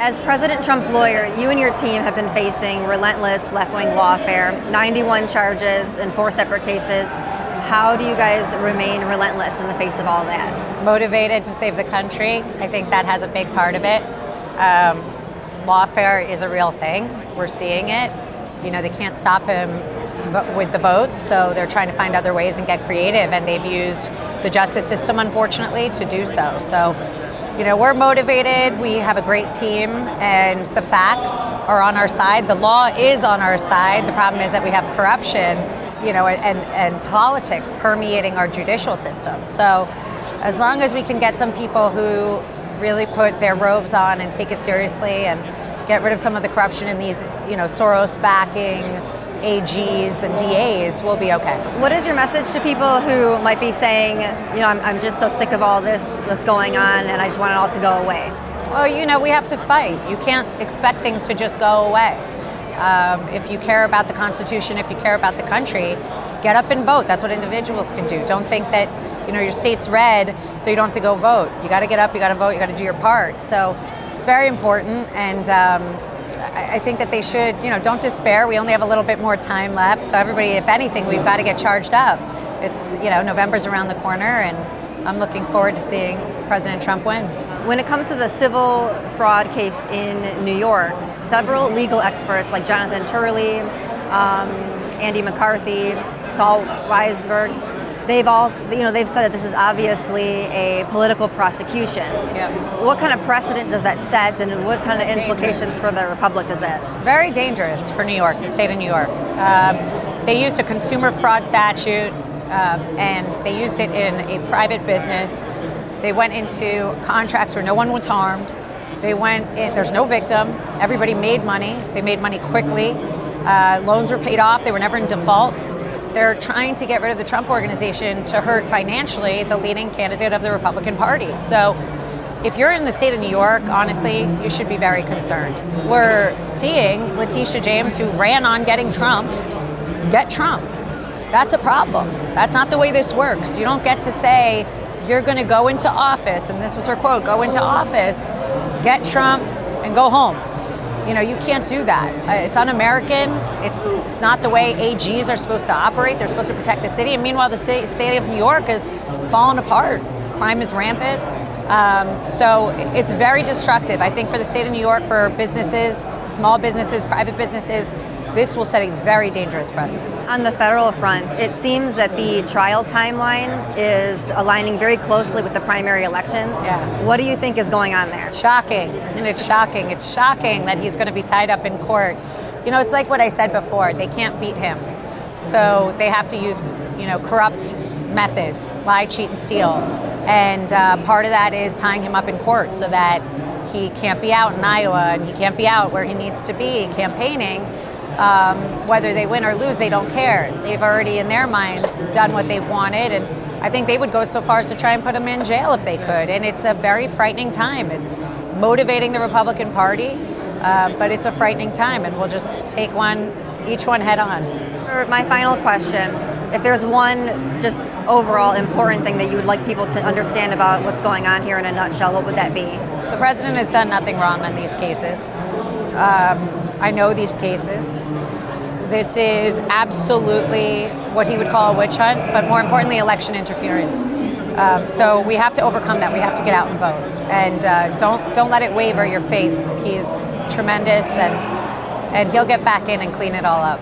As President Trump's lawyer, you and your team have been facing relentless left-wing lawfare, 91 charges in 4 separate cases. How do you guys remain relentless in the face of all that? Motivated to save the country. I think that has a big part of it. Lawfare is a real thing. We're seeing it. You know, they can't stop him with the votes, so they're trying to find other ways and get creative, and they've used the justice system, unfortunately, to do so. So, you know, we're motivated, we have a great team, and the facts are on our side. The law is on our side. The problem is that we have corruption, you know, and politics permeating our judicial system. So as long as we can get some people who really put their robes on and take it seriously and get rid of some of the corruption in these, you know, Soros backing AGs and DAs, we'll be okay. What is your message to people who might be saying, you know, I'm just so sick of all this that's going on and I just want it all to go away? Well, you know, we have to fight. You can't expect things to just go away. If you care about the Constitution, if you care about the country, get up and vote. That's what individuals can do. Don't think that, you know, your state's red, so you don't have to go vote. You got to get up, you got to vote, you got to do your part. So it's very important, and I think that they should, you know, don't despair. We only have a little bit more time left, so everybody, if anything, we've got to get charged up. It's, you know, November's around the corner, and I'm looking forward to seeing President Trump win. When it comes to the civil fraud case in New York, several legal experts like Jonathan Turley, Andy McCarthy, Saul Weisberg, they've said that this is obviously a political prosecution. Yep. What kind of precedent does that set, and what kind of implications for the Republic does that? Very dangerous for New York, the state of New York. They used a consumer fraud statute, and they used it in a private business. They went into contracts where no one was harmed. They went in, there's no victim. Everybody made money. They made money quickly. Loans were paid off. They were never in default. They're trying to get rid of the Trump organization to hurt financially the leading candidate of the Republican Party. So if you're in the state of New York, honestly, you should be very concerned. We're seeing Letitia James, who ran on getting Trump, get Trump. That's a problem. That's not the way this works. You don't get to say you're going to go into office, and this was her quote, go into office, get Trump, and go home. You know, you can't do that. It's un-American. It's not the way AGs are supposed to operate. They're supposed to protect the city. And meanwhile, the state of New York is falling apart. Crime is rampant. So it's very destructive. I think for the state of New York, for businesses, small businesses, private businesses, this will set a very dangerous precedent. On the federal front, it seems that the trial timeline is aligning very closely with the primary elections. Yeah. What do you think is going on there? Shocking. Isn't it shocking? It's shocking that he's going to be tied up in court. You know, it's like what I said before. They can't beat him. So they have to use, you know, corrupt methods, lie, cheat, and steal. And part of that is tying him up in court so that he can't be out in Iowa and he can't be out where he needs to be campaigning. Whether they win or lose, they don't care. They've already, in their minds, done what they've wanted, and I think they would go so far as to try and put him in jail if they could. And it's a very frightening time. It's motivating the Republican Party, but it's a frightening time, and we'll just take each one head on. For my final question, if there's one just overall important thing that you would like people to understand about what's going on here in a nutshell, what would that be? The president has done nothing wrong in these cases. I know these cases. This is absolutely what he would call a witch hunt, but more importantly, election interference. So we have to overcome that. We have to get out and vote, and don't let it waver your faith. He's tremendous, and he'll get back in and clean it all up.